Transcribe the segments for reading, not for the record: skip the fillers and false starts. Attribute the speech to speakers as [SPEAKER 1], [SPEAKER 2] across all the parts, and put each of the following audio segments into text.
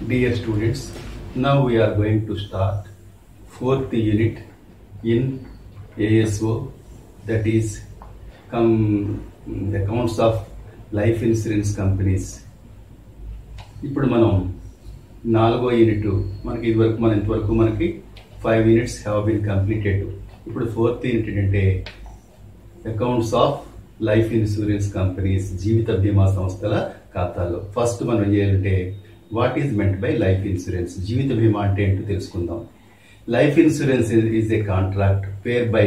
[SPEAKER 1] Dear students, now we are going to start fourth unit in ASO, that is accounts of life insurance companies. ఇప్పుడు మనం నాలుగో unit ఇంతవరకు మనకి 5 units have been completed. ఇప్పుడు fourth unit ఏంటంటే accounts of life insurance companies, జీవిత బీమా సంస్థల ఖాతాలు. ఫస్ట్ మనం ఏం చేయాలంటే what is meant by life insurance, జీవిత బీమా అంటే ఏంటో తెలుసుకుందాం. Life insurance is a contract whereby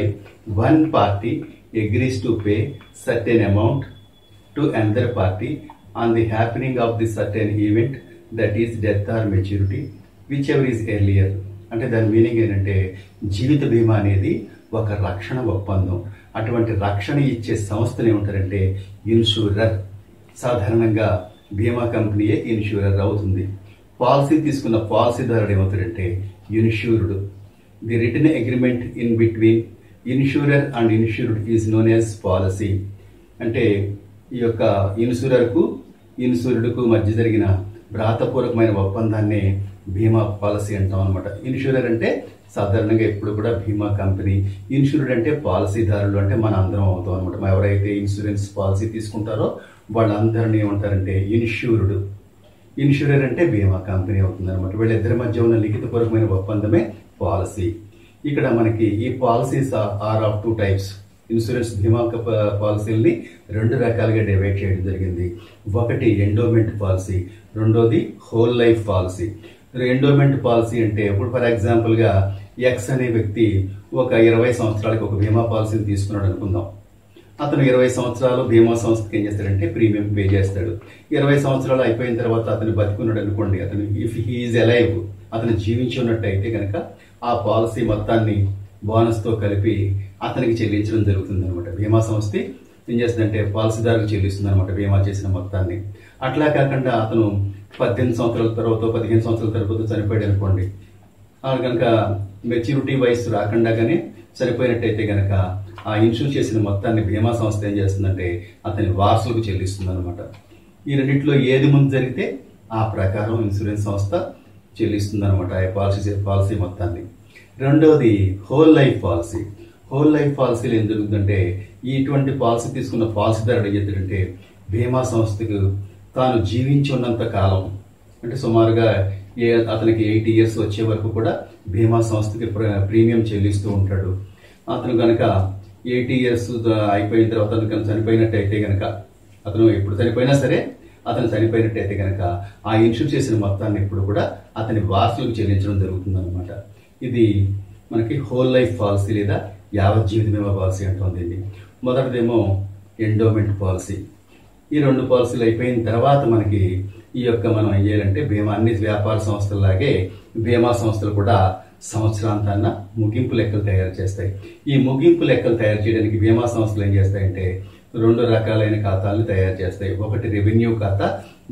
[SPEAKER 1] one party agrees to pay certain amount to another party on the happening of the certain event, that is death or maturity, whichever is earlier. అంటే దాని meaning ఏంటంటే జీవిత బీమా అనేది ఒక రక్షణ ఒప్పందం. అటువంటి రక్షణ ఇచ్చే సంస్థలు ఏమంటారంటే ఇన్సూరర్. సాధారణంగా బీమా కంపెనీయే ఇన్సూరర్ అవుతుంది. పాలసీ తీసుకున్న పాలసీదారుడు ఏమవుతాడంటే insured. The written agreement in between insurer and insured is known as policy. అంటే ఈ యొక్క ఇన్సూరర్కు ఇన్సూర్డ్కు మధ్య జరిగిన వ్రాతపూర్వకమైన ఒప్పందాన్ని బీమా పాలసీ అంటాం అనమాట. ఇన్సూరర్ అంటే సాధారణంగా ఎప్పుడు కూడా బీమా కంపెనీ, ఇన్సూర్డ్ అంటే పాలసీదారులు, అంటే మన అందరం అవుతాం అనమాట. ఎవరైతే ఇన్సూరెన్స్ పాలసీ తీసుకుంటారో వాళ్ళందరినీ ఏమంటారంటే ఇన్సూర్డ్. ఇన్సూరర్ అంటే బీమా కంపెనీ అవుతుంది అనమాట. వీళ్ళిద్దరి మధ్య ఉన్న లిఖితపూర్వకమైన ఒప్పందమే పాలసీ. ఇక్కడ మనకి ఈ policies are of 2 types. Insurance బీమా పాలసీలని 2 రకాలుగా డివైడ్ చేయడం జరిగింది. ఒకటి ఎండోమెంట్ పాలసీ, రెండోది whole life policy. Endowment policy అంటే ఇప్పుడు ఫర్ ఎగ్జాంపుల్ గా ఎక్స్ అనే వ్యక్తి ఒక 20 సంవత్సరాలకి ఒక బీమా పాలసీని తీసుకున్నాడు అనుకుందాం. అతను 20 సంవత్సరాలు బీమా సంస్థకి ఏం చేస్తాడంటే ప్రీమియం పే చేస్తాడు. 20 సంవత్సరాలు అయిపోయిన తర్వాత అతను బతికున్నాడు అనుకోండి, అతను ఇఫ్ హీఈస్ అలైవ్, అతను జీవించి ఉన్నట్టయితే కనుక ఆ పాలసీ మొత్తాన్ని బోనస్తో కలిపి అతనికి చెల్లించడం జరుగుతుంది అనమాట. బీమా సంస్థ ఏం చేస్తుందంటే పాలసీదారులకు చెల్లిస్తుంది అనమాట బీమా చేసిన మొత్తాన్ని. అట్లా కాకుండా అతను 18 సంవత్సరాల తర్వాత 15 సంవత్సరాల తర్వాత చనిపోయాడు అనుకోండి, కనుక మెచ్యూరిటీ వయసు రాకుండానే చనిపోయినట్టయితే కనుక ఆ ఇన్సూర్ చేసిన మొత్తాన్ని బీమా సంస్థ ఏం చేస్తుందంటే అతని వారసులకు చెల్లిస్తుంది అనమాట. ఈ రెండింటిలో ఏది ముందు జరిగితే ఆ ప్రకారం ఇన్సూరెన్స్ సంస్థ చెల్లిస్తుంది అనమాట ఆ పాలసీ మొత్తాన్ని. రెండవది whole life policy. Whole life పాలసీలు ఏం జరుగుతుందంటే ఇటువంటి పాలసీ తీసుకున్న పాలసీదారుడు ఏం చేస్తాడంటే బీమా సంస్థకు తాను జీవించి ఉన్నంత కాలం, అంటే సుమారుగా అతనికి 80 years వచ్చే వరకు కూడా బీమా సంస్థకి ప్రీమియం చెల్లిస్తూ ఉంటాడు. అతను కనుక 80 years అయిపోయిన తర్వాత అతను చనిపోయినట్టయితే కనుక, అతను ఎప్పుడు చనిపోయినా సరే అతను చనిపోయినట్టయితే కనుక ఆ ఇన్సూర్ చేసిన మొత్తాన్ని ఎప్పుడు కూడా అతని వారసులకు చెల్లించడం జరుగుతుంది అనమాట. ఇది మనకి హోల్ లైఫ్ పాలసీ లేదా యావత్ జీవిత బీమా పాలసీ అంటుంది. మొదటిదేమో ఎండోమెంట్ పాలసీ. ఈ 2 పాలసీలు అయిపోయిన తర్వాత మనకి ఈ యొక్క మనం ఏం చేయాలంటే బీమా అన్ని వ్యాపార సంస్థలలాగే బీమా సంస్థలు కూడా సంవత్సరాంతాన్న ముగింపు లెక్కలు తయారు చేస్తాయి. ఈ ముగింపు లెక్కలు తయారు చేయడానికి బీమా సంస్థలు ఏం చేస్తాయంటే 2 రకాలైన ఖాతాలను తయారు చేస్తాయి. ఒకటి రెవెన్యూ ఖాతా,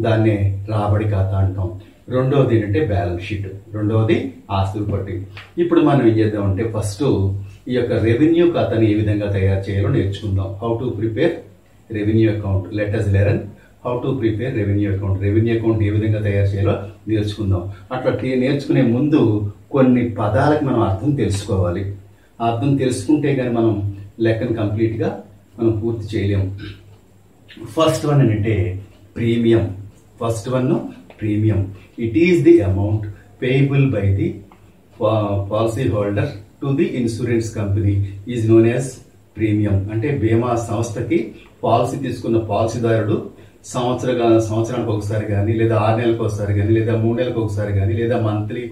[SPEAKER 1] దాన్నే రాబడి ఖాతా అంటాం. రెండవది ఏంటంటే బ్యాలెన్స్ షీట్, రెండవది ఆస్తుల పట్టిక. ఇప్పుడు మనం ఏం చేద్దామంటే ఫస్ట్ ఈ యొక్క రెవెన్యూ ఖాతాని ఏ విధంగా తయారు చేయాలో నేర్చుకుందాం. How to prepare revenue account. Let us learn how to prepare revenue account. Revenue account ఏ విధంగా తయారు చేయాలో నేర్చుకుందాం. అట్లా నేర్చుకునే ముందు కొన్ని పదాలకు మనం అర్థం తెలుసుకోవాలి. అర్థం తెలుసుకుంటే కానీ మనం లెక్కను కంప్లీట్గా మనం పూర్తి చేయలేము. ఫస్ట్ వన్ ఏంటంటే premium. First one premium. It is the amount payable by the policy holder to the insurance company is known as premium. అంటే బీమా సంస్థకి పాలసీ తీసుకున్న పాలసీదారుడు సంవత్సరానికి ఒకసారి కానీ, లేదా 6 నెలలకు ఒకసారి కానీ, లేదా 3 నెలలకు ఒకసారి కానీ, లేదా మంత్లీ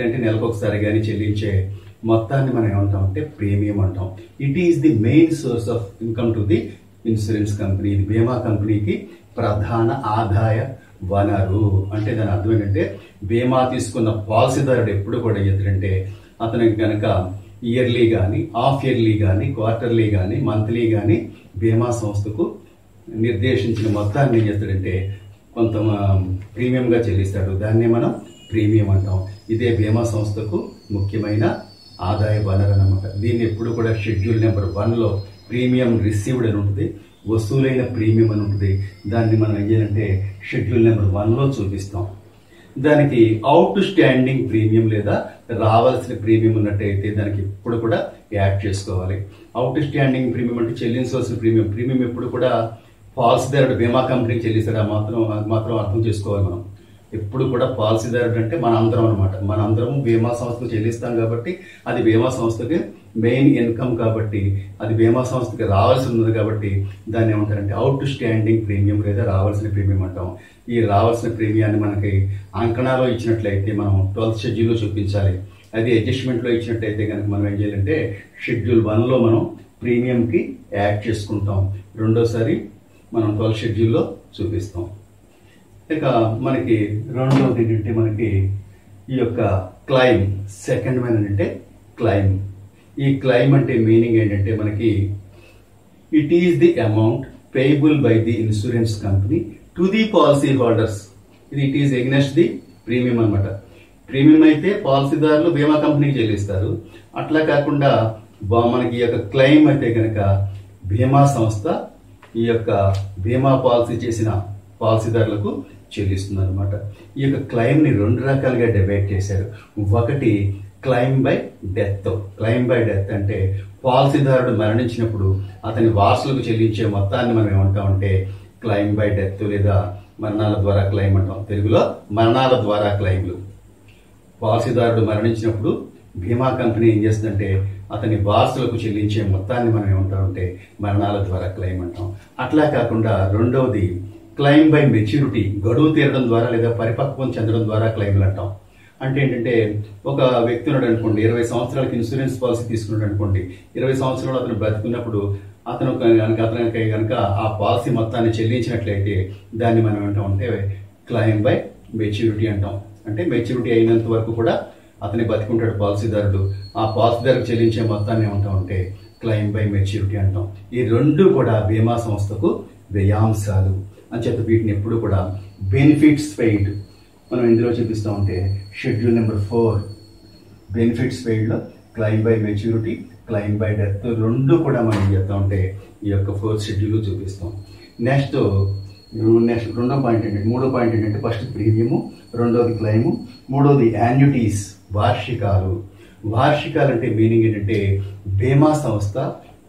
[SPEAKER 1] అంటే నెలకు ఒకసారి కానీ చెల్లించే మొత్తాన్ని మనం ఏమంటాం అంటే ప్రీమియం అంటాం. It is the main source of income to the insurance company. ఇది బీమా కంపెనీకి ప్రధాన ఆదాయ వనరు. అంటే దాని అర్థం ఏంటంటే బీమా తీసుకున్న పాలసీదారుడు ఎప్పుడు కూడా ఏంటంటే అతనికి కనుక ఇయర్లీ కానీ, హాఫ్ ఇయర్లీ కానీ, క్వార్టర్లీ కానీ, మంత్లీ కానీ బీమా సంస్థకు నిర్దేశించిన మొత్తాన్ని ఏం చేస్తాడంటే కొంత ప్రీమియంగా చెల్లిస్తాడు. దాన్నే మనం ప్రీమియం అంటాం. ఇదే బీమా సంస్థకు ముఖ్యమైన ఆదాయ వనరు అన్నమాట. దీన్ని ఎప్పుడు కూడా షెడ్యూల్ నెంబర్ 1లో ప్రీమియం రిసీవ్డ్ అని ఉంటుంది, వసూలైన ప్రీమియం అని ఉంటుంది. దాన్ని మనం ఏం చేయాలంటే షెడ్యూల్ నెంబర్ 1లో చూపిస్తాం. దానికి అవుట్ స్టాండింగ్ ప్రీమియం లేదా రావాల్సిన ప్రీమియం ఉన్నట్టయితే దానికి ఎప్పుడు కూడా యాడ్ చేసుకోవాలి. అవుట్ స్టాండింగ్ ప్రీమియం అంటే చెల్లించవలసిన ప్రీమియం ఎప్పుడు కూడా పాలసీదారుడు బీమా కంపెనీకి చెల్లిస్తాడు మాత్రం అర్థం చేసుకోవాలి. మనం ఎప్పుడు కూడా పాలసీదారుడు అంటే మన అందరం అనమాట. మన అందరం బీమా సంస్థకు చెల్లిస్తాం కాబట్టి అది బీమా సంస్థకి మెయిన్ ఇన్కమ్ కాబట్టి అది బీమా సంస్థకి రావాల్సి ఉన్నది కాబట్టి దాన్ని ఏమంటారంటే అవుట్ స్టాండింగ్ ప్రీమియం లేదా రావాల్సిన ప్రీమియం అంటాం. ఈ రావాల్సిన ప్రీమియాన్ని మనకి అంకణాలో ఇచ్చినట్లయితే మనం 12th షెడ్యూల్లో చూపించాలి. అది అడ్జస్ట్మెంట్లో ఇచ్చినట్లయితే కనుక మనం ఏం చేయాలంటే షెడ్యూల్ 1లో మనం ప్రీమియంకి యాడ్ చేసుకుంటాం. రెండోసారి మనం 12th షెడ్యూల్లో చూపిస్తాం. ఇక మనకి రెండవది ఏంటంటే మనకి ఈ యొక్క క్లైమ్, సెకండ్ వన్ ఏంటంటే క్లైమ్. ఈ క్లైమ్ అంటే మీనింగ్ ఏంటంటే మనకి it is the amount payable by the insurance company to the policy holders. ఇది it is against the premium అనమాట. ప్రీమియం అయితే పాలసీదారులు బీమా కంపెనీకి చెల్లిస్తారు. అట్లా కాకుండా మనకి ఈ యొక్క క్లైమ్ అయితే కనుక బీమా సంస్థ ఈ యొక్క బీమా పాలసీ చేసిన పాలసీదారులకు చెల్లిస్తుంది అనమాట. ఈ యొక్క క్లైమ్ ని 2 రకాలుగా డివైడ్ చేశారు. ఒకటి claim by death. Claim by death అంటే పాలసీదారుడు మరణించినప్పుడు అతని వారసులకు చెల్లించే మొత్తాన్ని మనం ఏమంటామంటే క్లైమ్ బై డెత్ లేదా మరణాల ద్వారా క్లైమ్ అంటాం. తెలుగులో మరణాల ద్వారా క్లైమ్లు. పాలసీదారుడు మరణించినప్పుడు బీమా కంపెనీ ఏం చేస్తుందంటే అతని వారసులకు చెల్లించే మొత్తాన్ని మనం ఏమంటామంటే మరణాల ద్వారా క్లైమ్ అంటాం. అట్లా కాకుండా రెండవది క్లైమ్ బై మెచ్యూరిటీ, గడువు తీరడం ద్వారా లేదా పరిపక్వం చెందడం ద్వారా క్లైమ్లు అంటాం. అంటే ఏంటంటే ఒక వ్యక్తి ఉన్నాడు అనుకోండి, 20 సంవత్సరాలకి ఇన్సూరెన్స్ పాలసీ తీసుకున్నాడు అనుకోండి. 20 సంవత్సరాలు అతను బ్రతుకున్నప్పుడు అతనికి కనుక ఆ పాలసీ మొత్తాన్ని చెల్లించినట్లయితే దాన్ని మనం ఏమంటామంటే క్లైమ్ బై మెచ్యూరిటీ అంటాం. అంటే మెచ్యూరిటీ అయినంత వరకు కూడా అతని బతికుంటాడు పాలసీదారుడు. ఆ పాలసీదారుకు చెల్లించే మొత్తాన్ని ఏమంటామంటే క్లైమ్ బై మెచ్యూరిటీ అంటాం. ఈ రెండు కూడా బీమా సంస్థకు వ్యయాంశాలు అని చెప్పి వీటిని ఎప్పుడు కూడా బెనిఫిట్స్ పెయిడ్ మనం ఇందులో చూపిస్తూ ఉంటే షెడ్యూల్ నెంబర్ 4 బెనిఫిట్స్ పెయిడ్లో claim by maturity, claim by death రెండు కూడా మనం ఏం చేస్తూ ఉంటే ఈ యొక్క 4th షెడ్యూల్ చూపిస్తాం. నెక్స్ట్ మూడో పాయింట్ ఏంటంటే ఫస్ట్ ప్రీమియము, రెండోది క్లైము, మూడోది యాన్యుటీస్, వార్షికాలు. వార్షికాలు అంటే మీనింగ్ ఏంటంటే బీమా సంస్థ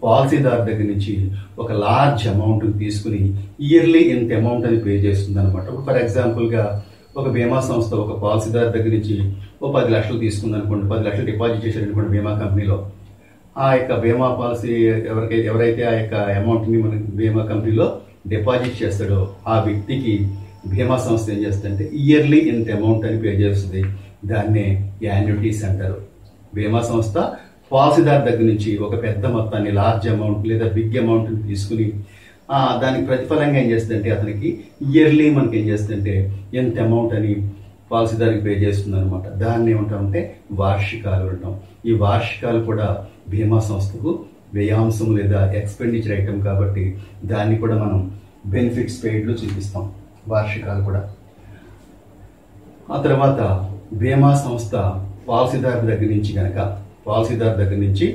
[SPEAKER 1] పాలసీదారు దగ్గర నుంచి ఒక లార్జ్ అమౌంట్ తీసుకుని ఇయర్లీ ఇంత అమౌంట్ అని పే చేస్తుంది అనమాట. ఫర్ ఎగ్జాంపుల్గా ఒక బీమా సంస్థ ఒక పాలసీదారు దగ్గర నుంచి 10 లక్షలు తీసుకుంది అనుకోండి, 10 లక్షలు డిపాజిట్ చేశారు అనుకోండి బీమా కంపెనీలో. ఆ యొక్క బీమా పాలసీ ఎవరైతే ఆ యొక్క అమౌంట్ని మన బీమా కంపెనీలో డిపాజిట్ చేస్తాడో ఆ వ్యక్తికి బీమా సంస్థ ఏం చేస్తుందంటే ఇయర్లీ ఇంత అమౌంట్ అని పే చేస్తుంది. దాన్నే యాన్యుటీస్ అంటారు. బీమా సంస్థ పాలసీదారు దగ్గర నుంచి ఒక పెద్ద మొత్తాన్ని, లార్జ్ అమౌంట్ లేదా బిగ్ అమౌంట్ తీసుకుని దానికి ప్రతిఫలంగా ఏం చేస్తుందంటే అతనికి ఇయర్లీ మనకి ఏం చేస్తుందంటే ఎంత అమౌంట్ అని పాలసీదారికి పే చేస్తుంది అనమాట. దాన్ని ఏమంటామంటే వార్షికాలు అంటాం. ఈ వార్షికాలు కూడా బీమా సంస్థకు వ్యయాంశం లేదా ఎక్స్పెండిచర్ ఐటమ్ కాబట్టి దాన్ని కూడా మనం బెనిఫిట్స్ పెయిడ్లో చూపిస్తాం, వార్షికాలు కూడా. ఆ తర్వాత బీమా సంస్థ పాలసీదారు దగ్గర నుంచి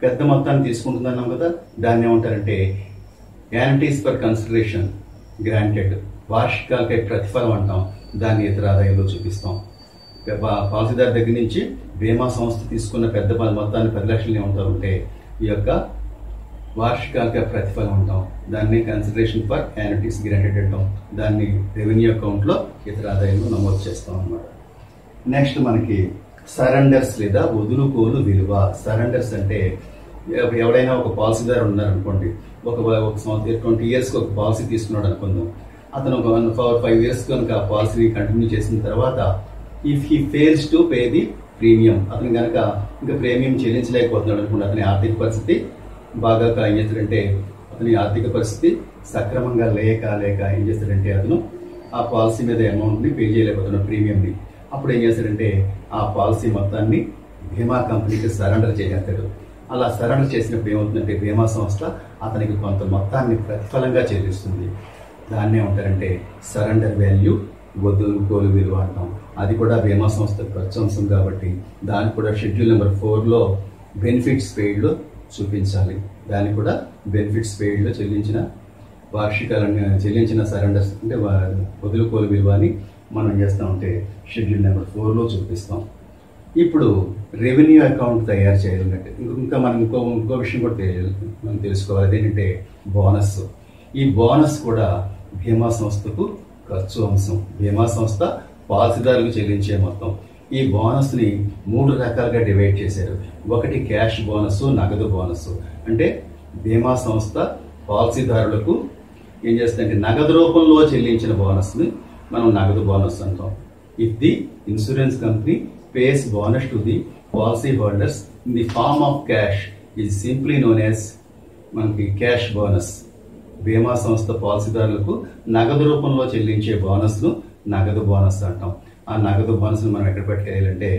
[SPEAKER 1] పెద్ద మొత్తాన్ని తీసుకుంటుందన్నాం కదా, దాన్ని ఏమంటారంటే గ్యారంటీస్ ఫర్ కన్సిడరేషన్ గ్రాంటెడ్, వార్షికాలకై ప్రతిఫలం అంటాం. దాన్ని ఇతర ఆదాయంలో చూపిస్తాం. పాలసీదారు దగ్గర నుంచి బీమా సంస్థ తీసుకున్న పెద్ద మొత్తాన్ని 10 లక్షలు ఏమంటామంటే ఈ యొక్క వార్షికాలకై ప్రతిఫలం అంటాం. దాన్ని కన్సిడరేషన్ ఫర్ యాన్యుటీస్ గ్రాంటెడ్ అంటాం. దాన్ని రెవెన్యూ అకౌంట్లో ఇతర ఆదాయంలో నమోదు చేస్తాం అన్నమాట. నెక్స్ట్ మనకి సరెండర్స్ లేదా వదులుకోలు విలువ. సరెండర్స్ అంటే ఎవరైనా ఒక పాలసీదారు ఉన్నారనుకోండి, ఒక 20 ఇయర్స్కి ఒక పాలసీ తీసుకున్నాడు అనుకుందాం. అతను 5 ఇయర్స్ కనుక ఆ పాలసీని కంటిన్యూ చేసిన తర్వాత if he fails to pay the premium, అతను కనుక ఇంకా ప్రీమియం చెల్లించలేకపోతున్నాడు అనుకోండి, అతని ఆర్థిక పరిస్థితి బాగా ఏం చేస్తాడంటే అతని ఆర్థిక పరిస్థితి సక్రమంగా లేక ఏం చేస్తాడంటే అతను ఆ పాలసీ మీద అమౌంట్ని పే చేయలేకపోతున్నాడు, ప్రీమియంని. అప్పుడు ఏం చేస్తాడంటే ఆ పాలసీ మొత్తాన్ని బీమా కంపెనీకి సరెండర్ చేసేస్తాడు. అలా సరెండర్ చేసినప్పుడు ఏమవుతుందంటే బీమా సంస్థ అతనికి కొంత మొత్తాన్ని ప్రతిఫలంగా చెల్లిస్తుంది. దాన్నే ఉంటారంటే సరెండర్ వాల్యూ, వదులుకోలు విలువ అంటాం. అది కూడా బీమా సంస్థ ప్రత్యంశం కాబట్టి దాన్ని కూడా షెడ్యూల్ నెంబర్ 4లో బెనిఫిట్స్ పెయిడ్లో చూపించాలి. దాన్ని కూడా బెనిఫిట్స్ పెయిడ్లో చెల్లించిన వార్షికాలను చెల్లించిన సరెండర్స్ అంటే వదులుకోలు విలువ అని మనం ఏం చేస్తామంటే షెడ్యూల్ నెంబర్ 4లో చూపిస్తాం. ఇప్పుడు రెవెన్యూ అకౌంట్ తయారు చేయాలంటే ఇంకా మనం ఇంకో విషయం కూడా మనం తెలుసుకోవాలి. అదేంటంటే బోనస్. ఈ బోనస్ కూడా బీమా సంస్థకు ఖర్చు అంశం. బీమా సంస్థ పాలసీదారులకు చెల్లించే మొత్తం. ఈ బోనస్ని 3 రకాలుగా డివైడ్ చేశారు. ఒకటి క్యాష్ బోనస్, నగదు బోనస్. అంటే బీమా సంస్థ పాలసీదారులకు ఏం చేస్తుందంటే నగదు రూపంలో చెల్లించిన బోనస్ని మనం నగదు బోనస్ అంటాం. If the insurance company pays bonus to the policy holders in the form of cash is simply known as మనకి క్యాష్ బోనస్. బీమా సంస్థ పాలసీదారులకు నగదు రూపంలో చెల్లించే బోనస్ను నగదు బోనస్ అంటాం. ఆ నగదు బోనస్ను మనం ఎక్కడ పెట్టుకెళ్ళాలంటే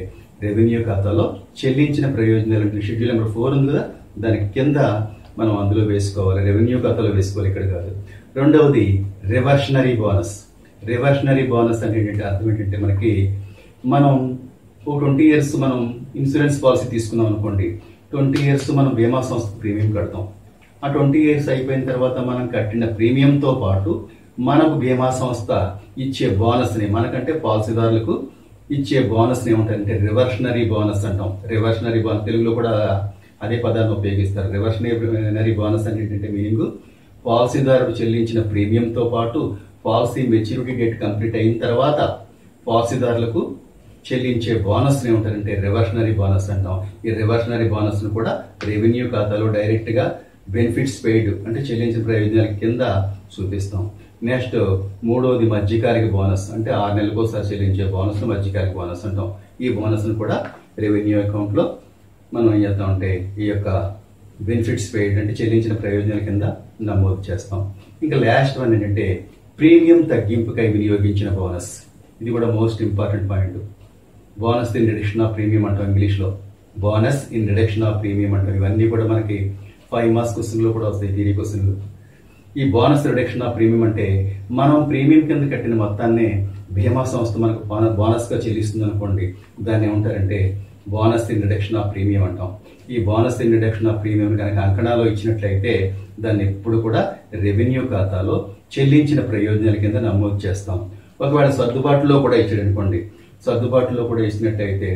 [SPEAKER 1] రెవెన్యూ ఖాతాలో చెల్లించిన ప్రయోజనాలు అంటే షెడ్యూల్ నెంబర్ 4 ఉంది కదా, దానికి కింద మనం అందులో వేసుకోవాలి. రెవెన్యూ ఖాతాలో వేసుకోవాలి, ఇక్కడ కాదు. రెండవది రివర్షనరీ బోనస్. రివర్షనరీ బోనస్ అంటే ఏంటంటే అర్థం ఏంటంటే మనం 20 years మనం ఇన్సూరెన్స్ పాలసీ తీసుకున్నాం అనుకోండి. 20 years మనం బీమా సంస్థ ప్రీమియం కడతాం. ఆ 20 years అయిపోయిన తర్వాత మనం కట్టిన ప్రీమియంతో పాటు మనకు బీమా సంస్థ ఇచ్చే బోనస్ని, మనకంటే పాలసీదారులకు ఇచ్చే బోనస్ని ఏమంటారంటే రివర్షనరీ బోనస్ అంటాం. రివర్షనరీ బోనస్ తెలుగులో కూడా అదే పదాన్ని ఉపయోగిస్తారు. రివర్షనరీ బోనస్ అంటే ఏంటంటే మీనింగ్ పాలసీదారుడు చెల్లించిన ప్రీమియంతో పాటు పాలసీ మెచ్యూరిటీ డేట్ కంప్లీట్ అయిన తర్వాత పాలసీదారులకు చెల్లించే బోనస్ ఏమంటారంటే రివర్షనరీ బోనస్ అంటాం. ఈ రివర్షనరీ బోనస్ ను కూడా రెవెన్యూ ఖాతాలో డైరెక్ట్ గా బెనిఫిట్స్ పెయిడ్ అంటే చెల్లించిన ప్రయోజనాల కింద చూపిస్తాం. నెక్స్ట్ మూడవది మధ్యకాలిక బోనస్. అంటే 6 నెలలకు ఒకసారి చెల్లించే బోనస్ మధ్యకాలిక బోనస్ అంటాం. ఈ బోనస్ ను కూడా రెవెన్యూ అకౌంట్ లో మనం ఏం చేస్తామంటే ఈ యొక్క బెనిఫిట్స్ పెయిడ్ అంటే చెల్లించిన ప్రయోజనాల కింద నమోదు చేస్తాం. ఇంకా లాస్ట్ వన్ ఏంటంటే ప్రీమియం తగ్గింపుకై వినియోగించిన బోనస్. ఇది కూడా most important point. Bonus in reduction of premium అంటాం ఇంగ్లీష్లో. Bonus in reduction of premium అంటాం. ఇవన్నీ కూడా మనకి 5 మార్క్స్ క్వశ్చన్లో కూడా వస్తాయి, థియరీ క్వశ్చన్లు. ఈ బోనస్ రిడక్షన్ ఆఫ్ ప్రీమియం అంటే మనం ప్రీమియం కింద కట్టిన మొత్తాన్ని బీమా సంస్థ మనకు బోనస్గా చెల్లిస్తుంది అనుకోండి. దాన్ని ఏమంటారంటే bonus in reduction of premium అంటాం. ఈ bonus in reduction of premium కనుక అంకణాలో ఇచ్చినట్లయితే దాన్ని ఎప్పుడు కూడా రెవెన్యూ ఖాతాలో చెల్లించిన ప్రయోజనాల కింద నమోదు చేస్తాం. ఒకవేళ సర్దుబాటులో కూడా ఇచ్చాడు అనుకోండి, సర్దుబాటులో కూడా ఇచ్చినట్టయితే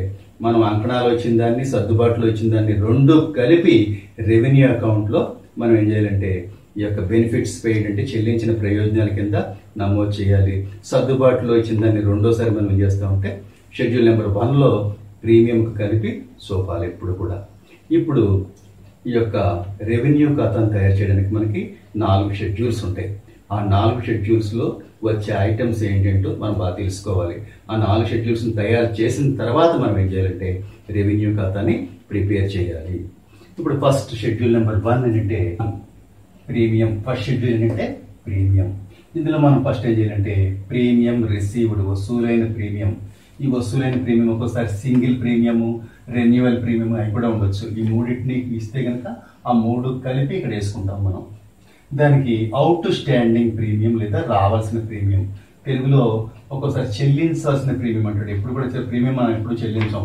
[SPEAKER 1] మనం అంకణాలు వచ్చిన దాన్ని సర్దుబాటులో ఇచ్చిన దాన్ని రెండు కలిపి రెవెన్యూ అకౌంట్లో మనం ఏం చేయాలంటే ఈ యొక్క బెనిఫిట్స్ పెయిడ్ అంటే చెల్లించిన ప్రయోజనాల కింద నమోదు చేయాలి. సర్దుబాటులో ఇచ్చిన దాన్ని రెండోసారి మనం ఏం చేస్తామంటే షెడ్యూల్ నెంబర్ 1లో ప్రీమియంకు కలిపి చూపాలి ఎప్పుడు కూడా. ఇప్పుడు ఈ యొక్క రెవెన్యూ ఖాతాను తయారు చేయడానికి మనకి 4 షెడ్యూల్స్ ఉంటాయి. ఆ 4 షెడ్యూల్స్లో వచ్చే ఐటమ్స్ ఏంటంటో మనం బాగా తెలుసుకోవాలి. ఆ 4 షెడ్యూల్స్ని తయారు చేసిన తర్వాత మనం ఏం చేయాలంటే రెవెన్యూ ఖాతాని ప్రిపేర్ చేయాలి. ఇప్పుడు ఫస్ట్ షెడ్యూల్ నెంబర్ 1 ఏంటంటే ప్రీమియం. ఫస్ట్ షెడ్యూల్ ఏంటంటే ప్రీమియం. ఇందులో మనం ఫస్ట్ ఏం చేయాలంటే ప్రీమియం రిసీవ్డ్, వసూలైన ప్రీమియం. ఈ వసూలైన ప్రీమియం ఒక్కోసారి సింగిల్ ప్రీమియము, రెన్యువల్ ప్రీమియం అవి కూడా ఉండొచ్చు. ఈ మూడింటిని ఇస్తే కనుక ఆ 3 కలిపి ఇక్కడ వేసుకుంటాం మనం. దానికి అవుట్ స్టాండింగ్ ప్రీమియం లేదా రావాల్సిన ప్రీమియం. తెలుగులో ఒక్కోసారి చెల్లించాల్సిన ప్రీమియం అంటాడు. ఎప్పుడు కూడా ప్రీమియం మనం ఎప్పుడు చెల్లించాం.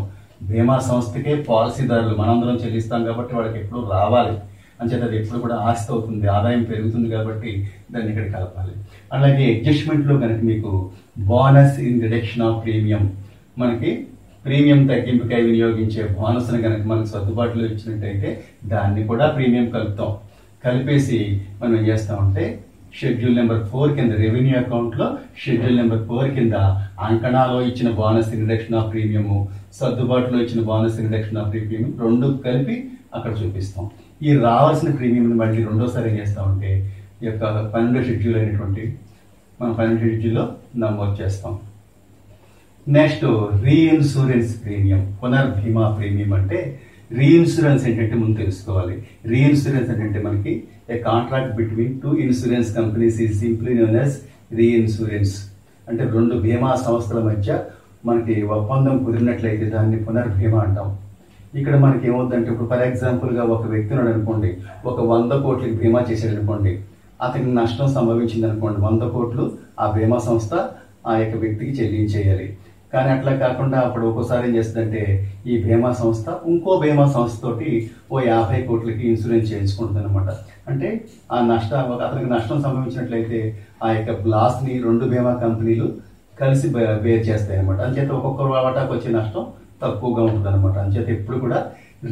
[SPEAKER 1] బీమా సంస్థకే పాలసీదారులు మనందరం చెల్లిస్తాం కాబట్టి వాళ్ళకి ఎప్పుడు రావాలి అంచేత అది ఎప్పుడు కూడా ఆస్తి అవుతుంది, ఆదాయం పెరుగుతుంది కాబట్టి దాన్ని ఇక్కడ కలపాలి. అలాగే అడ్జస్ట్మెంట్లో కనుక మీకు bonus in reduction of premium, మనకి ప్రీమియం తగ్గింపుకై వినియోగించే బోనస్ని కనుక మనకు సర్దుబాటులో ఇచ్చినట్టయితే దాన్ని కూడా ప్రీమియం కలుపుతాం. కలిపేసి మనం ఏం చేస్తామంటే షెడ్యూల్ నెంబర్ 4 కింద రెవెన్యూ అకౌంట్లో షెడ్యూల్ నెంబర్ 4 కింద అంకణాలో ఇచ్చిన bonus in reduction of premium, సర్దుబాటులో ఇచ్చిన bonus in reduction of premium రెండు కలిపి అక్కడ చూపిస్తాం. ఈ రావాల్సిన ప్రీమియంని మళ్ళీ రెండోసారి ఏం చేస్తామంటే ఈ యొక్క 12 షెడ్యూల్ అయినటువంటి మనం 12 షెడ్యూల్లో నమోదు చేస్తాం. నెక్స్ట్ రీఇన్సూరెన్స్ ప్రీమియం, పునర్భీమా ప్రీమియం. అంటే రీఇన్సూరెన్స్ ఏంటంటే ముందు తెలుసుకోవాలి. రీఇన్సూరెన్స్ అంటే మనకి a contract between 2 insurance companies is simply known as reinsurance. అంటే 2 బీమా సంస్థల మధ్య మనకి ఒప్పందం కుదిరినట్లయితే దాన్ని పునర్భీమా అంటాం. ఇక్కడ మనకి ఏమవుతుందంటే ఇప్పుడు ఫర్ ఎగ్జాంపుల్గా ఒక వ్యక్తి ఉన్నాడు అనుకోండి, ఒక 100 కోట్లకి బీమా చేసాడు అనుకోండి, అతనికి నష్టం సంభవించింది అనుకోండి, 100 కోట్లు ఆ బీమా సంస్థ ఆ యొక్క వ్యక్తికి చెల్లించేయాలి. కానీ అట్లా కాకుండా అప్పుడు ఒక్కోసారి ఏం చేస్తుందంటే ఈ బీమా సంస్థ ఇంకో బీమా సంస్థతోటి ఓ 50 కోట్లకి ఇన్సూరెన్స్ చేయించుకుంటుంది అనమాట. అంటే ఆ అతనికి నష్టం సంభవించినట్లయితే ఆ యొక్క లాస్ని 2 బీమా కంపెనీలు కలిసి బేర్ చేస్తాయి అనమాట. అంచేత ఒక్కొక్క వాటాకు వచ్చే నష్టం తక్కువగా ఉంటుంది అనమాట. అంచేత ఎప్పుడు కూడా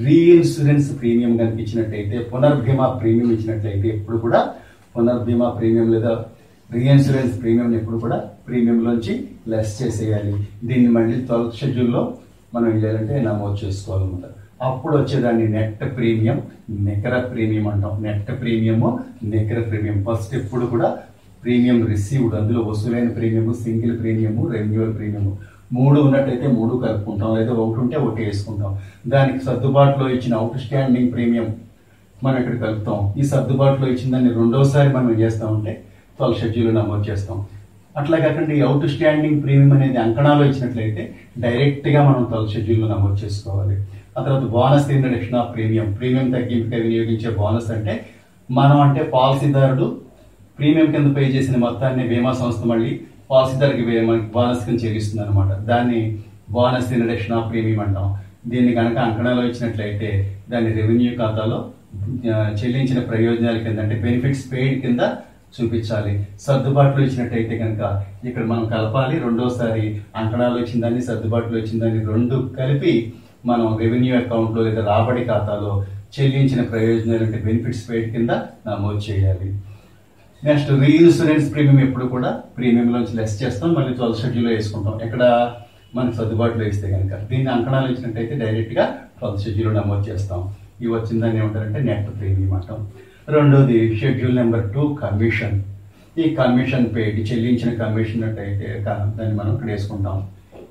[SPEAKER 1] రీఇన్సూరెన్స్ ప్రీమియం కనుక ఇచ్చినట్లయితే, పునర్భీమా ప్రీమియం ఇచ్చినట్లయితే ఎప్పుడు కూడా పునర్భీమా ప్రీమియం లేదా రీఇన్సూరెన్స్ ప్రీమియం ఎప్పుడు కూడా ప్రీమియంలోంచి లెస్ చేసేయాలి. దీన్ని మళ్ళీ 12th షెడ్యూల్లో మనం ఏం చేయాలంటే నమోదు చేసుకోవాలన్నమాట. అప్పుడు వచ్చేదాన్ని నెట్ ప్రీమియం, నికర ప్రీమియం అంటాం. నెట్ ప్రీమియము, నికర ప్రీమియం. ఫస్ట్ ఎప్పుడు కూడా ప్రీమియం రిసీవ్డ్, అందులో వసూలైన premium, single premium, renewal premium 3 ఉన్నట్టయితే 3 కలుపుకుంటాం, లేదా 1 ఉంటే 1 వేసుకుంటాం. దానికి సర్దుబాటులో ఇచ్చిన అవుట్ స్టాండింగ్ ప్రీమియం మనం ఇక్కడ కలుపుతాం. ఈ సర్దుబాటులో ఇచ్చిన దాన్ని రెండోసారి మనం ఏం చేస్తామంటే 12th షెడ్యూల్లో నమోదు చేస్తాం. అట్లా కాకుండా ఈ అవుట్ స్టాండింగ్ ప్రీమియం అనేది అంకణాలో ఇచ్చినట్లయితే డైరెక్ట్ గా మనం 12th షెడ్యూల్లో నమోదు చేసుకోవాలి. ఆ తర్వాత bonus in reduction of premium, premium తగ్గింపుగా వినియోగించే బోనస్ అంటే మనం అంటే పాలసీదారుడు ప్రీమియం కింద పే చేసిన మొత్తాన్ని బీమా సంస్థ మళ్ళీ పాలసీదారుకి మనకి బోనస్ కింద చెల్లిస్తుంది అనమాట. దాన్ని bonus in reduction of premium అంటాం. దీన్ని కనుక అంకణాలో ఇచ్చినట్లయితే దాన్ని రెవెన్యూ ఖాతాలో చెల్లించిన ప్రయోజనాల కింద అంటే బెనిఫిట్స్ పెయిడ్ కింద చూపించాలి. సర్దుబాటులో ఇచ్చినట్టయితే కనుక ఇక్కడ మనం కలపాలి. రెండోసారి అంకణాలు ఇచ్చిన దాన్ని, సర్దుబాటులో ఇచ్చిన దాన్ని 2 కలిపి మనం రెవెన్యూ అకౌంట్లో లేదా రాబడి ఖాతాలో చెల్లించిన ప్రయోజనాలు అంటే బెనిఫిట్స్ పెయిడ్ కింద నమోదు చేయాలి. నెక్స్ట్ రీఇన్సూరెన్స్ ప్రీమియం ఎప్పుడు కూడా ప్రీమియంలోంచి లెస్ చేస్తాం, మళ్ళీ 12th షెడ్యూల్లో వేసుకుంటాం. ఎక్కడ మనకు సర్దుబాటులో ఇస్తే కనుక. దీన్ని అంకణాలు ఇచ్చినట్టయితే డైరెక్ట్ గా 12th షెడ్యూల్లో నమోదు చేస్తాం. ఇవి వచ్చిందని ఏమంటారంటే నెట్ ప్రీమియం అంటాం. రెండోది షెడ్యూల్ నెంబర్ 2 కమిషన్. ఈ కమిషన్ పెయిడ్, చెల్లించిన కమిషన్ అయితే దాన్ని మనం ఇక్కడ వేసుకుంటాం.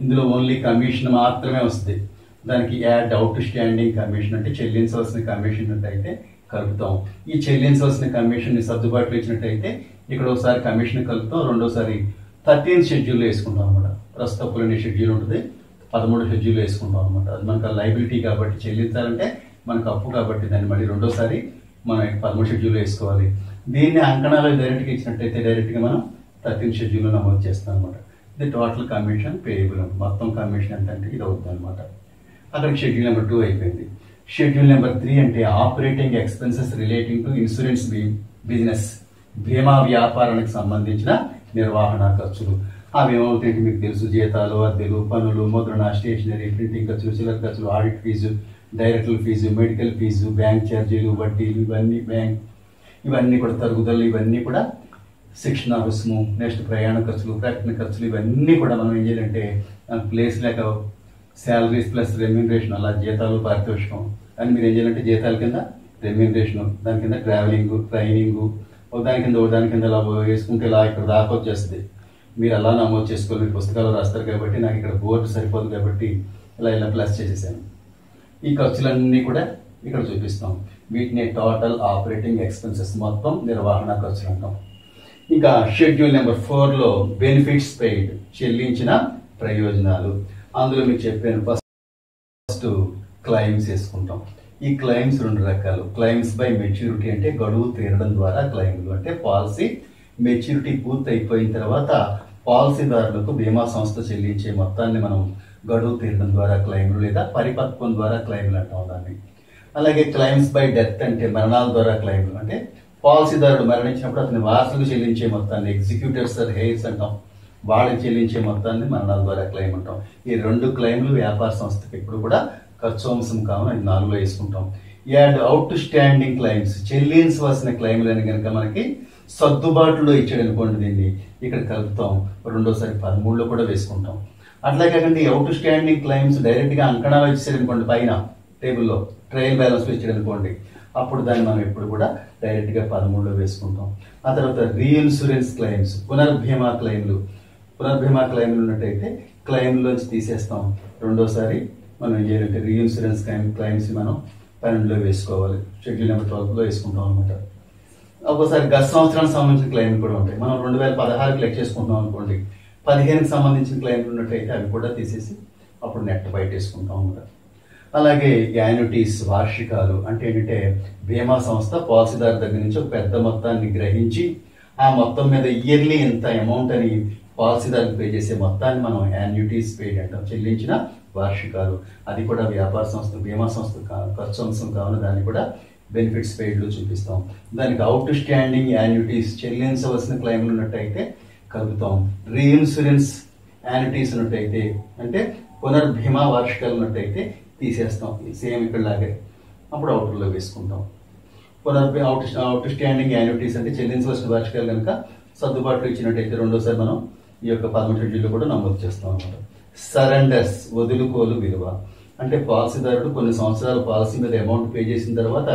[SPEAKER 1] ఇందులో ఓన్లీ కమిషన్ మాత్రమే వస్తుంది. దానికి యాడ్ అవుట్ స్టాండింగ్ కమిషన్ అంటే చెల్లించవలసిన కమిషన్ అయితే కలుపుతాం. ఈ చెల్లించవలసిన కమిషన్ ని సర్దుబాటులో ఇచ్చినట్టయితే ఇక్కడ ఒకసారి కమిషన్ కలుపుతాం, రెండోసారి 13th షెడ్యూల్లో వేసుకుంటాం అనమాట. ప్రస్తుతం అనే షెడ్యూల్ ఉంటుంది, 13వ షెడ్యూల్ వేసుకుంటాం అనమాట. అది మనకు లైబిలిటీ కాబట్టి, చెల్లించాలంటే మనకు అప్పు కాబట్టి దాన్ని మళ్ళీ రెండోసారి మనం 13వ షెడ్యూల్ వేసుకోవాలి. దీన్ని అంకణాలు డైరెక్ట్ గా ఇచ్చినట్టయితే డైరెక్ట్ గా మనం 13th షెడ్యూల్లో నమోదు చేస్తాం అనమాట. ఇది టోటల్ కమిషన్ పేయబుల్, మొత్తం కమిషన్ ఎంత అంటే ఇది అవుతుంది అనమాట. అక్కడికి షెడ్యూల్ నెంబర్ 2 అయిపోయింది. షెడ్యూల్ నెంబర్ 3 అంటే operating expenses relating to insurance business, బీమా వ్యాపారానికి సంబంధించిన నిర్వహణ ఖర్చులు. అవి ఏమవుతాయంటే మీకు తెలుసు, జీతాలు, అద్దెలు, పన్నులు, ముద్రణ, స్టేషనరీ, ప్రింటింగ్ ఖర్చులు, చిల్లర ఖర్చులు, audit fee, director fee, medical fee, bank ఛార్జీలు, వడ్డీలు, ఇవన్నీ కూడా తరుగుదలలు, ఇవన్నీ కూడా శిక్షణ రుసుము, నెక్స్ట్ ప్రయాణ ఖర్చులు, ప్రకటన ఖర్చులు, ఇవన్నీ కూడా మనం ఏం చేయాలంటే ప్లేస్ లేక శాలరీస్ ప్లస్ రెమ్యూనరేషన్, అలా జీతాలు, పారితోషికం అని మీరు ఏం చేయాలంటే జీతాల కింద రెమ్యూనరేషన్, దాని కింద ట్రావెలింగ్, ట్రైనింగ్, దాని కింద ఇలా వేసుకుంటే ఇలా ఇక్కడ దాకా వచ్చేస్తుంది. మీరు అలా నమోదు చేసుకోవాలి. మీరు పుస్తకాలు రాస్తారు కాబట్టి నాకు ఇక్కడ బోర్డు సరిపోదు కాబట్టి ఇలా ప్లస్ చేసేసాను. ఈ ఖర్చులన్నీ కూడా ఇక్కడ చూపిస్తాం. వీటిని టోటల్ ఆపరేటింగ్ ఎక్స్పెన్సెస్, మొత్తం నిర్వహణ ఖర్చులు అంటాం. ఇంకా షెడ్యూల్ నెంబర్ 4లో బెనిఫిట్స్ పెయిడ్, చెల్లించిన ప్రయోజనాలు. అందులో మీకు చెప్పాను ఫస్ట్ క్లెయిమ్స్ వేసుకుంటాం. ఈ క్లెయిమ్స్ 2 రకాలు. క్లెయిమ్స్ బై మెచ్యూరిటీ అంటే గడువు తీరడం ద్వారా క్లెయిమ్లు, అంటే పాలసీ మెచ్యూరిటీ పూర్తి అయిపోయిన తర్వాత పాలసీదారులకు బీమా సంస్థ చెల్లించే మొత్తాన్ని మనం గడువు తీరడం ద్వారా క్లెయిమ్లు లేదా పరిపక్వం ద్వారా క్లెయిమ్లు అంటాం దాన్ని. అలాగే క్లెయిమ్స్ బై డెత్ అంటే మరణాల ద్వారా క్లెయిమ్లు, అంటే పాలసీదారుడు మరణించినప్పుడు అతని వారసులకు చెల్లించే మొత్తాన్ని ఎగ్జిక్యూటివ్స్ ఆర్ హెయిర్స్ అంటాం. వాళ్ళకి చెల్లించే మొత్తాన్ని మరణాల ద్వారా క్లెయిమ్ అంటాం. ఈ 2 క్లెయిమ్లు వ్యాపార సంస్థకి ఎప్పుడు కూడా ఖర్చు అంశం కావున 4లో వేసుకుంటాం. యాడ్ అవుట్ స్టాండింగ్ క్లెయిమ్స్, చెల్లించవలసిన క్లెయిమ్లు అని కనుక మనకి సర్దుబాటులో ఇచ్చాడు అనుకోండి, దీన్ని ఇక్కడ కలుపుతాం. రెండోసారి 13లో కూడా వేసుకుంటాం. అట్లా కాకుండా ఈ అవుట్ స్టాండింగ్ క్లెయిమ్స్ డైరెక్ట్ గా అంకణాలు ఇచ్చాడు అనుకోండి, పైన టేబుల్లో ట్రయల్ బ్యాలెన్స్ ఇచ్చాడు అనుకోండి, అప్పుడు దాన్ని మనం ఎప్పుడు కూడా డైరెక్ట్ గా 13లో వేసుకుంటాం. ఆ తర్వాత రీఇన్సూరెన్స్ క్లెయిమ్స్, పునర్భీమా క్లెయిమ్లు ఉన్నట్టయితే క్లెయిమ్లోంచి తీసేస్తాం. రెండోసారి మనం ఏం చేయాలంటే రీఇన్సూరెన్స్ క్లెయిమ్స్ మనం 12లో వేసుకోవాలి. షెడ్యూల్ నెంబర్ 12లో వేసుకుంటాం అనమాట. ఒక్కోసారి గత సంవత్సరానికి సంబంధించిన క్లెయిమ్లు కూడా ఉంటాయి. మనం 2016కి లెక్క చేసుకుంటాం అనుకోండి, 15కి సంబంధించిన క్లెయిమ్లు ఉన్నట్టయితే అవి కూడా తీసేసి అప్పుడు నెట్ బయట వేసుకుంటాం అనమాట. అలాగే యాన్యుటీస్, వార్షికాలు అంటే ఏంటంటే బీమా సంస్థ పాలసీదారు దగ్గర నుంచి ఒక పెద్ద మొత్తాన్ని గ్రహించి ఆ మొత్తం మీద ఇయర్లీ ఎంత అమౌంట్ అని పాలసీదారులకు పే చేసే మొత్తాన్ని మనం యాన్యుటీస్ పెయిడ్ అంటాం, చెల్లించిన వార్షికాలు. అది కూడా వ్యాపార సంస్థ, బీమా సంస్థ ఖర్చు అంశం కావున దాన్ని కూడా బెనిఫిట్స్ పెయిడ్లో చూపిస్తాం. దానికి అవుట్ స్టాండింగ్ యాన్యుటీస్, చెల్లించవలసిన క్లెయిమ్లు ఉన్నట్టయితే కలుపుతాం. రీఇన్సూరెన్స్ యాన్యుటీస్ ఉన్నట్టయితే అంటే పునర్భీమా వార్షికాలు ఉన్నట్టయితే తీసేస్తాం, సేమ్ ఇక్కడ లాగే. అప్పుడు అవుటర్లో వేసుకుంటాం. అవుట్ స్టాండింగ్ యాన్యుటీస్ అంటే చెల్లించవలసిన వార్షికాలు కనుక సర్దుబాట్లు ఇచ్చినట్టయితే రెండోసారి మనం ఈ యొక్క 11 షెడ్యూల్లో కూడా నమోదు చేస్తాం అన్నమాట. సరెండర్స్ వదులుకోలు విలువ అంటే పాలసీదారుడు కొన్ని సంవత్సరాల పాలసీ మీద అమౌంట్ పే చేసిన తర్వాత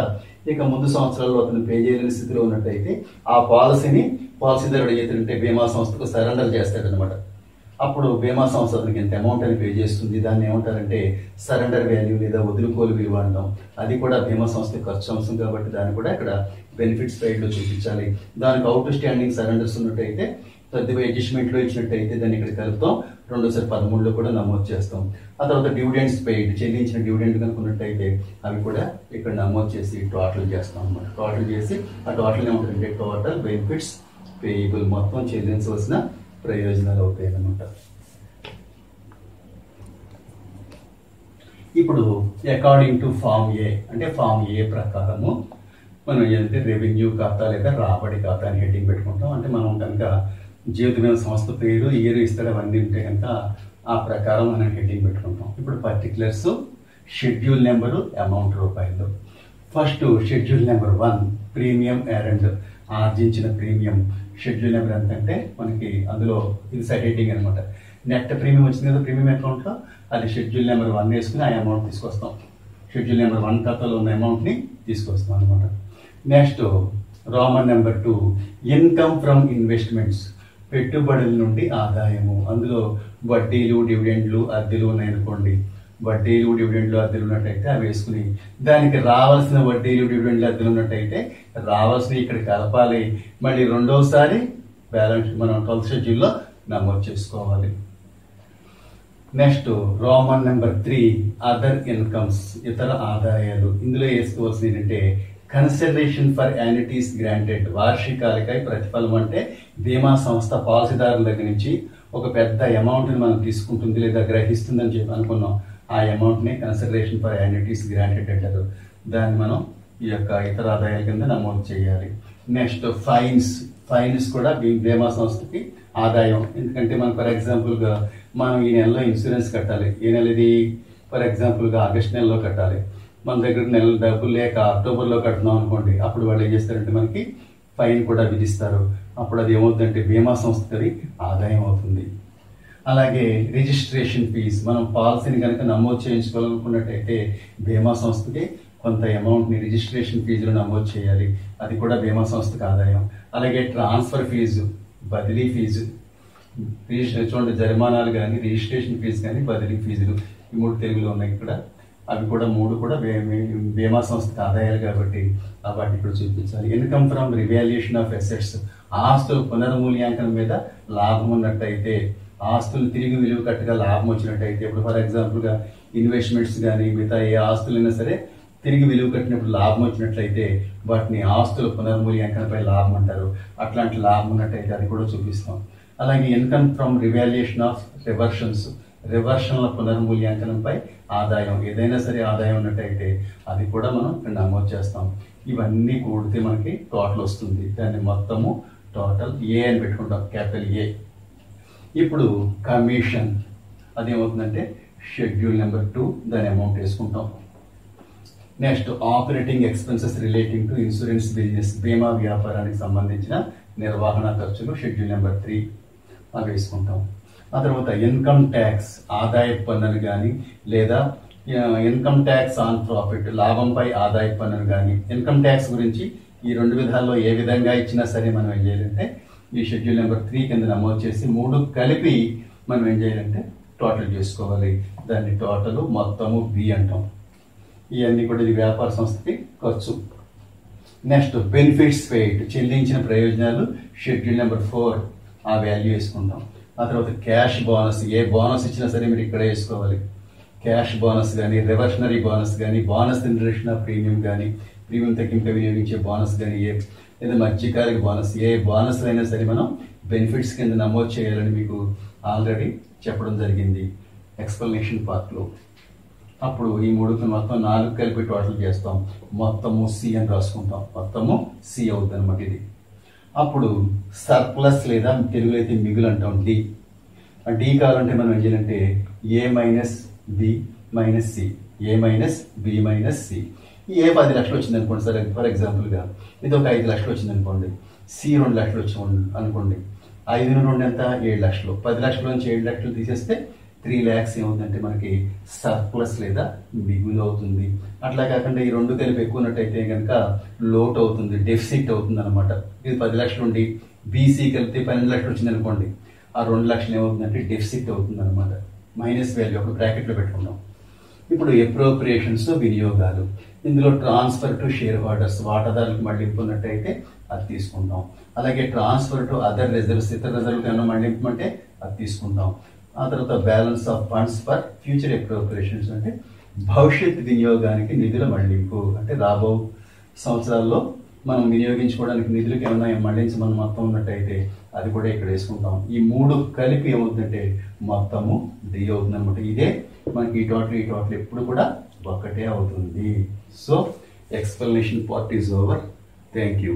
[SPEAKER 1] ఇక ముందు సంవత్సరాల్లో అతను పే చేయలేని స్థితిలో ఉన్నట్టయితే ఆ పాలసీని పాలసీదారుడు ఏదంటే బీమా సంస్థకు సరెండర్ చేస్తాడనమాట. అప్పుడు బీమా సంస్థ అతనికి ఎంత అమౌంట్ అని పే చేస్తుంది, దాన్ని ఏమంటారంటే సరెండర్ వాల్యూ లేదా వదులుకోలు విలువ అంటాం. అది కూడా బీమా సంస్థ ఖర్చు అంశం కాబట్టి దాన్ని కూడా ఇక్కడ బెనిఫిట్స్ సైడ్లో చూపించాలి. దానికి అవుట్ స్టాండింగ్ సరెండర్స్ ఉన్నట్టయితే కొద్దిగా అడ్జస్ట్మెంట్లో ఇచ్చినట్టయితే దాన్ని ఇక్కడ కలుపుతాం, రెండోసారి 13లో కూడా నమోదు చేస్తాం. ఆ తర్వాత డివిడెండ్స్ పెయిడ్ చెల్లించిన డివిడెండ్ కనుక ఉన్నట్టయితే అవి కూడా ఇక్కడ నమోదు చేసి టోటల్ చేస్తాం అన్నమాట. టోటల్ చేసి ఆ టోటల్ ఏమంటారంటే టోటల్ బెనిఫిట్స్ పేయబుల్ మొత్తం చెల్లించవలసిన ప్రయోజనాలు అవుతాయి అన్నమాట. ఇప్పుడు అకార్డింగ్ టు ఫామ్ ఏ అంటే ఫామ్ ఏ ప్రకారము మనం ఏదైతే రెవెన్యూ ఖాతా లేదా రాబడి ఖాతా అని హెడ్డింగ్ పెట్టుకుంటాం. అంటే మనం కనుక జీవిత బీమా సంస్థ పేరు ఇయర్ ఇస్తాడు అవన్నీ ఉంటే కనుక ఆ ప్రకారం మనం హెడ్డింగ్ పెట్టుకుంటాం. ఇప్పుడు పర్టికులర్స్ షెడ్యూల్ నెంబరు అమౌంట్ రూపాయలు. First schedule number 1 premium earned ఆర్జించిన ప్రీమియం షెడ్యూల్ నెంబర్ ఎంతంటే మనకి అందులో ఇది సైడ్ హెడ్డింగ్ అనమాట. నెట్ ప్రీమియం వచ్చింది కదా ప్రీమియం అకౌంట్లో, అది షెడ్యూల్ నెంబర్ 1 వేసుకుని ఆ అమౌంట్ తీసుకొస్తాం. షెడ్యూల్ నెంబర్ 1 ఖాతాలో ఉన్న అమౌంట్ని తీసుకొస్తాం అనమాట. Next Roman number 2 income from investments పెట్టుబడుల నుండి ఆదాయము. అందులో వడ్డీలు డివిడెండ్లు అద్దెలు ఉన్నాయనుకోండి, వడ్డీలు డివిడెండ్లు అద్దెలు ఉన్నట్టయితే అవి వేసుకుని దానికి రావాల్సిన వడ్డీలు డివిడెండ్లు అద్దెలు ఉన్నట్టయితే రావాల్సిన ఇక్కడ కలపాలి. మళ్ళీ రెండోసారి బ్యాలెన్స్ మనం 12th షెడ్యూల్లో నమోదు చేసుకోవాలి. Next Roman number 3 other incomes ఇతర ఆదాయాలు. ఇందులో వేసుకోవాల్సింది ఏంటంటే కన్సిడరేషన్ ఫర్ యాన్యుటీస్ గ్రాంటెడ్ వార్షికాలకై ప్రతిఫలం అంటే బీమా సంస్థ పాలసీదారుల దగ్గర నుంచి ఒక పెద్ద అమౌంట్ని మనం తీసుకుంటుంది లేదా గ్రహిస్తుందని చెప్పి అనుకున్నాం. ఆ అమౌంట్ని కన్సిడరేషన్ ఫర్ యాన్యుటీస్ గ్రాంటెడ్ అంటారు. దాన్ని మనం ఈ యొక్క ఇతర ఆదాయాల కింద నమోదు చేయాలి. నెక్స్ట్ ఫైన్స్ కూడా బీమా సంస్థకి ఆదాయం. ఎందుకంటే మనం ఫర్ ఎగ్జాంపుల్గా మనం ఈ నెలలో ఇన్సూరెన్స్ కట్టాలి. ఏ నెల ఇది ఫర్ ఎగ్జాంపుల్గా ఆగస్ట్ నెలలో కట్టాలి. మన దగ్గర నెల డబ్బులు లేక అక్టోబర్లో కడుతున్నాం అనుకోండి, అప్పుడు వాళ్ళు ఏం చేస్తారంటే మనకి ఫైన్ కూడా విధిస్తారు. అప్పుడు అది ఏమవుతుందంటే బీమా సంస్థకి ఆదాయం అవుతుంది. అలాగే రిజిస్ట్రేషన్ ఫీజ్ మనం పాలసీని కనుక నమోదు చేయించుకోవాలనుకున్నట్టయితే బీమా సంస్థకి కొంత అమౌంట్ని రిజిస్ట్రేషన్ ఫీజులు నమోదు చేయాలి, అది కూడా బీమా సంస్థకి ఆదాయం. అలాగే ట్రాన్స్ఫర్ ఫీజు బదిలీ ఫీజు చూడండి, జరిమానాలు కానీ రిజిస్ట్రేషన్ ఫీజు కానీ బదిలీ ఫీజులు ఈ 3 తెలుగులో ఉన్నాయి ఇక్కడ. అవి కూడా 3 కూడా బీమా సంస్థకి ఆదాయాలు కాబట్టి వాటిని ఇక్కడ చూపించాలి. Income from revaluation of assets ఆస్తుల పునర్మూల్యాంకనం మీద లాభం ఉన్నట్టయితే ఆస్తులు తిరిగి విలువ కట్టగా లాభం వచ్చినట్టయితే ఇప్పుడు ఫర్ ఎగ్జాంపుల్గా ఇన్వెస్ట్మెంట్స్ కానీ మిగతా ఏ ఆస్తులైనా సరే తిరిగి విలువ కట్టినప్పుడు లాభం వచ్చినట్లయితే వాటిని ఆస్తుల పునర్మూల్యాంకనపై లాభం అంటారు. అట్లాంటి లాభం ఉన్నట్టయితే అది కూడా చూపిస్తాం. అలాగే ఇన్కమ్ ఫ్రమ్ రివాల్యుయేషన్ ఆఫ్ రివర్షన్ల పునర్మూల్యాంకనంపై ఆదాయం ఏదైనా సరే ఆదాయం ఉన్నట్టయితే అది కూడా మనం ఇక్కడ నమోదు చేస్తాం. ఇవన్నీ కూడితే మనకి టోటల్ వస్తుంది. దాన్ని మొత్తము టోటల్ ఏ అని పెట్టుకుంటాం, క్యాపిటల్ ఏ. ఇప్పుడు కమిషన్ అదేమవుతుందంటే షెడ్యూల్ నెంబర్ 2 దాని అమౌంట్ వేసుకుంటాం. Next operating expenses relating to insurance business బీమా వ్యాపారానికి సంబంధించిన నిర్వహణ ఖర్చులు షెడ్యూల్ నెంబర్ 3 అవి వేసుకుంటాం. ఆ తర్వాత ఇన్కమ్ ట్యాక్స్ ఆదాయ పన్నును కానీ లేదా ఇన్కమ్ ట్యాక్స్ ఆన్ ప్రాఫిట్ లాభంపై ఆదాయ పన్నును కానీ ఇన్కమ్ ట్యాక్స్ గురించి ఈ 2 విధాల్లో ఏ విధంగా ఇచ్చినా సరే మనం ఏం చేయాలంటే ఈ షెడ్యూల్ నెంబర్ 3 కింద నమోదు చేసి 3 కలిపి మనం ఏం చేయాలంటే టోటల్ చేసుకోవాలి. దాన్ని టోటల్ మొత్తము బి అంటాం. ఇవన్నీ కూడా ఇది వ్యాపార సంస్థకి ఖర్చు. నెక్స్ట్ బెనిఫిట్స్ పెయిడ్ చెల్లించిన ప్రయోజనాలు షెడ్యూల్ నెంబర్ 4 ఆ వాల్యూ వేసుకుంటాం. ఆ తర్వాత క్యాష్ బోనస్ ఏ బోనస్ ఇచ్చినా సరే మీరు ఇక్కడ వేసుకోవాలి. క్యాష్ బోనస్ కానీ రివర్షనరీ బోనస్ కానీ bonus in relation of premium కానీ ప్రీమియం తగ్గింపు వినియోగించే బోనస్ కానీ లేదా మధ్యకాలిక బోనస్ ఏ బోనస్ అయినా సరే మనం బెనిఫిట్స్ కింద నమోదు చేయాలని మీకు ఆల్రెడీ చెప్పడం జరిగింది ఎక్స్ప్లెనేషన్ పార్ట్లో. అప్పుడు ఈ 3 మొత్తం 4 కలిపి టోటల్ చేస్తాం. మొత్తము సి అని రాసుకుంటాం. మొత్తము సి అవుతుంది అనమాట ఇది. అప్పుడు సర్ప్లస్ లేదా తెలుగులో అయితే మిగులు అంటాం డి. డి కావాలంటే మనం ఏం చేయాలంటే ఏ మైనస్ బి మైనస్ సి, ఏ మైనస్ బి మైనస్ సి. ఈ ఏ 10 లక్షలు వచ్చింది అనుకోండి సార్, ఫర్ ఎగ్జాంపుల్గా ఇది ఒక 5 లక్షలు వచ్చింది అనుకోండి, సి 2 లక్షలు వచ్చి అనుకోండి. 5 ఎంత 7 లక్షలు, 10 లక్షల నుంచి 7 లక్షలు తీసేస్తే 3 lakhs ఏమవుతుందంటే మనకి సర్ప్లస్ లేదా మిగులు అవుతుంది. అట్లా కాకుండా ఈ రెండు కలిపి ఎక్కువన్నట్టయితే కనుక లోట్ అవుతుంది, డెఫిసిట్ అవుతుంది అనమాట. ఇది 10 లక్షలు ఉండి బీసీ కలిపితే 12 లక్షలు వచ్చింది అనుకోండి, ఆ 2 లక్షలు ఏమవుతుందంటే డెఫిసిట్ అవుతుంది అనమాట. మైనస్ వాల్యూ ఒక బ్రాకెట్లో పెట్టుకుందాం. ఇప్పుడు అప్రోప్రియేషన్స్ వినియోగాలు, ఇందులో ట్రాన్స్ఫర్ టు షేర్ హోల్డర్స్ వాటాదారులకు మళ్లింపు ఉన్నట్టయితే అది తీసుకుంటాం. అలాగే ట్రాన్స్ఫర్ టు అదర్ రిజర్వ్స్ ఇతర రిజర్వ్లకు ఏమైనా మళ్లింపు అంటే అది తీసుకుంటాం. ఆ తర్వాత balance of funds for future appropriations అంటే భవిష్యత్ వినియోగానికి నిధుల మళ్లింపు, అంటే రాబో సంవత్సరాల్లో మనం వినియోగించుకోవడానికి నిధులకు ఏమైనా మళ్లించమని మొత్తం ఉన్నట్టయితే అది కూడా ఇక్కడ వేసుకుంటాం. ఈ మూడు కలిపి ఏమవుతుందంటే మొత్తము డి అవుతుంది అనమాట. ఇదే మనకి ఈ టోటల్ ఎప్పుడు కూడా ఒకటే అవుతుంది. So explanation part is over. Thank you.